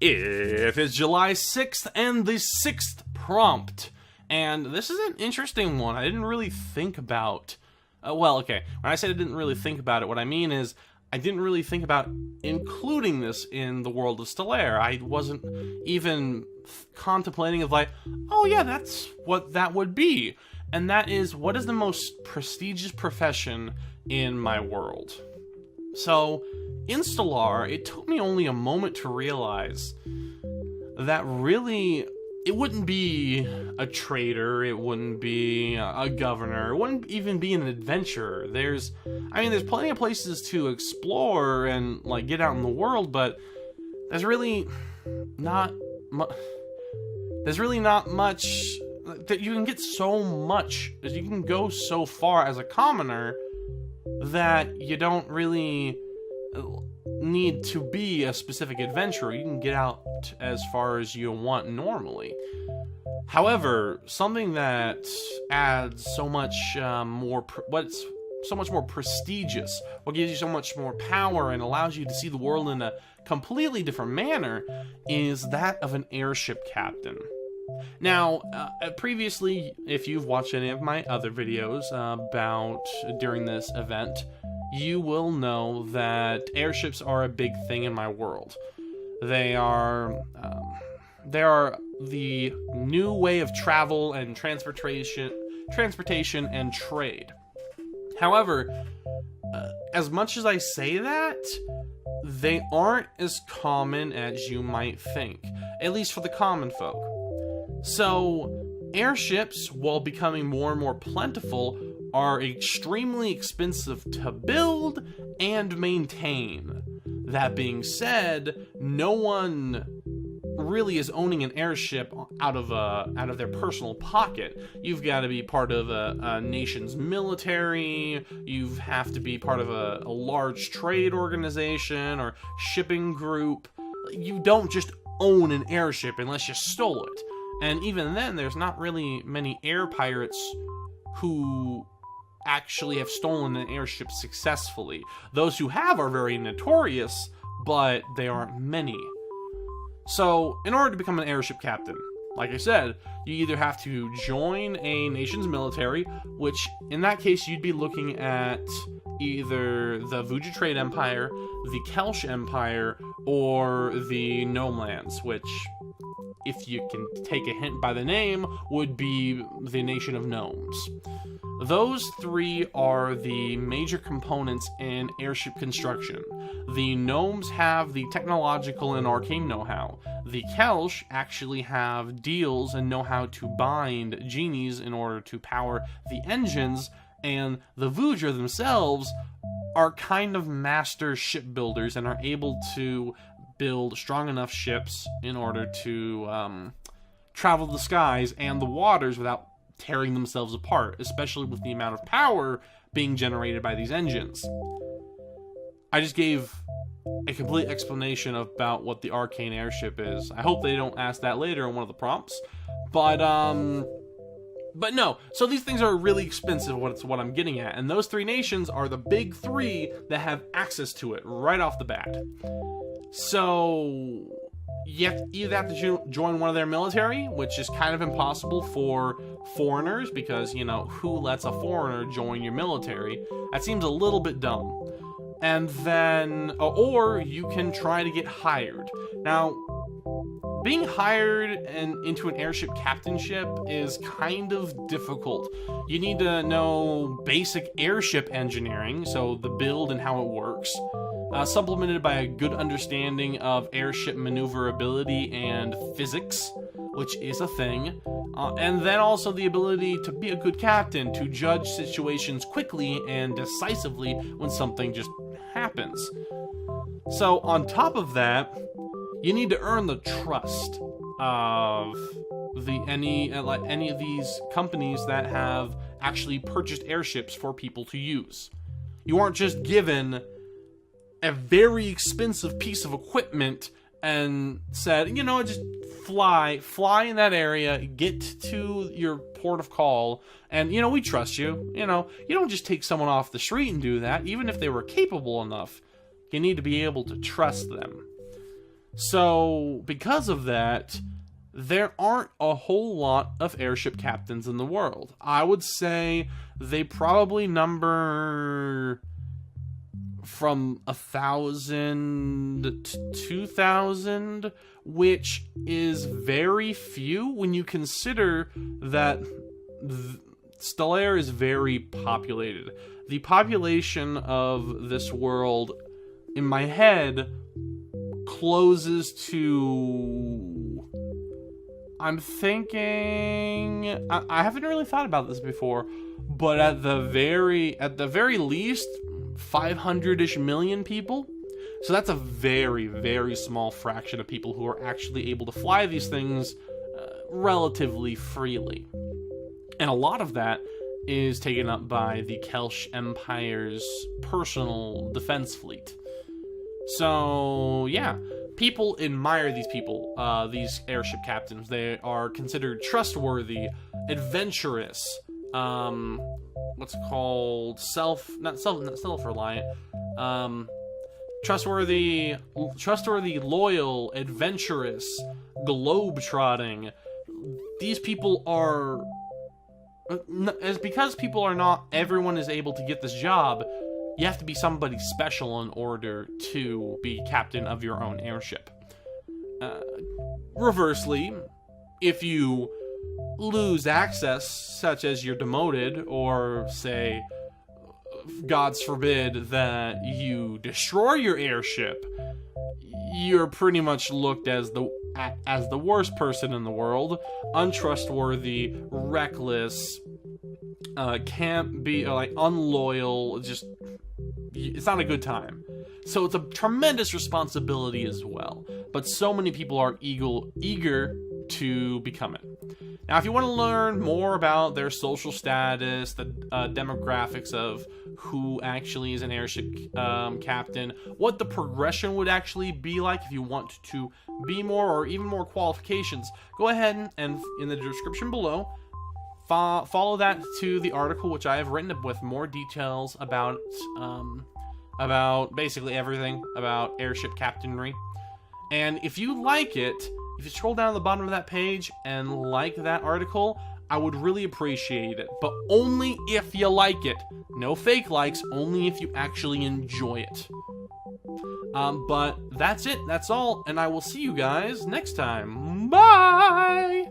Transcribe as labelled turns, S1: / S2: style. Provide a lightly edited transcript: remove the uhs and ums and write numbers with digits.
S1: It is July 6th and the 6th prompt. And this is an interesting one. I didn't really think about... okay, when I said I didn't really think about it, what I mean is I didn't really think about including this in the world of Stellaire. I wasn't even contemplating of like, oh yeah, that's what that would be. And that is, what is the most prestigious profession in my world? So, in Stellaire, it took me only a moment to realize that really, it wouldn't be a trader, it wouldn't be a governor, it wouldn't even be an adventurer. There's plenty of places to explore and, like, get out in the world, but there's really not much that you can get so much, you can go so far as a commoner that you don't really need to be a specific adventurer. You can get out as far as you want normally. However, something that adds so much more prestigious, what gives you so much more power and allows you to see the world in a completely different manner, is that of an airship captain. Now, previously, if you've watched any of my other videos about during this event, you will know that airships are a big thing in my world. They are the new way of travel and transportation and trade. However, as much as I say that, they aren't as common as you might think, at least for the common folk. So, airships, while becoming more and more plentiful, are extremely expensive to build and maintain. That being said, no one really is owning an airship out of their personal pocket. You've got to be part of a nation's military, you have to be part of a large trade organization or shipping group. You don't just own an airship unless you stole it. And even then, there's not really many air pirates who actually have stolen an airship successfully. Those who have are very notorious, but they aren't many. So, in order to become an airship captain, like I said, you either have to join a nation's military, which in that case you'd be looking at either the Vuja Trade Empire, the Kelsh Empire, or the Gnome Lands, which, if you can take a hint by the name, would be the nation of gnomes. Those three are the major components in airship construction. The gnomes have the technological and arcane know-how. The Kelsh actually have deals and know how to bind genies in order to power the engines, and the Vuja themselves are kind of master shipbuilders and are able to build strong enough ships in order to travel the skies and the waters without tearing themselves apart, especially with the amount of power being generated by these engines. I just gave a complete explanation about what the arcane airship is. I hope they don't ask that later in one of the prompts, but no. So these things are really expensive, what I'm getting at, and those three nations are the big three that have access to it right off the bat. So you either have to join one of their military, which is kind of impossible for foreigners, because, you know, who lets a foreigner join your military? That seems a little bit dumb. And then, or you can try to get hired. Now, being hired into an airship captainship is kind of difficult. You need to know basic airship engineering, so the build and how it works, supplemented by a good understanding of airship maneuverability and physics, which is a thing, and then also the ability to be a good captain, to judge situations quickly and decisively when something just happens. So on top of that, you need to earn the trust of any of these companies that have actually purchased airships for people to use. You aren't just given a very expensive piece of equipment and said, you know, just fly in that area, get to your port of call, and, you know, we trust you. You know, you don't just take someone off the street and do that, even if they were capable enough. You need to be able to trust them. So, because of that, there aren't a whole lot of airship captains in the world. I would say they probably number from 1,000 to 2,000, which is very few when you consider that Stellaire is very populated. The population of this world, in my head, closes to... I'm thinking... I haven't really thought about this before, but at the very least, 500-ish million people. So that's a very, very small fraction of people who are actually able to fly these things relatively freely. And a lot of that is taken up by the Kelsh Empire's personal defense fleet. So, yeah. People admire these people, these airship captains. They are considered trustworthy, adventurous, what's it called? Not self-reliant. Trustworthy, loyal, adventurous, globe-trotting. These people are... because people are not... everyone is able to get this job, you have to be somebody special in order to be captain of your own airship. Reversely, if you lose access, such as you're demoted, or say, God's forbid, that you destroy your airship, you're pretty much looked as the worst person in the world, untrustworthy, reckless, can't be unloyal, just it's not a good time. So it's a tremendous responsibility as well. But so many people are eager to become it. Now, if you want to learn more about their social status, the demographics of who actually is an airship captain, what the progression would actually be like if you want to be more, or even more qualifications, go ahead and in the description below, follow that to the article, which I have written up with more details about basically everything about airship captainry. And if you like it, if you scroll down to the bottom of that page and like that article, I would really appreciate it. But only if you like it. No fake likes, only if you actually enjoy it. But that's it. That's all. And I will see you guys next time. Bye!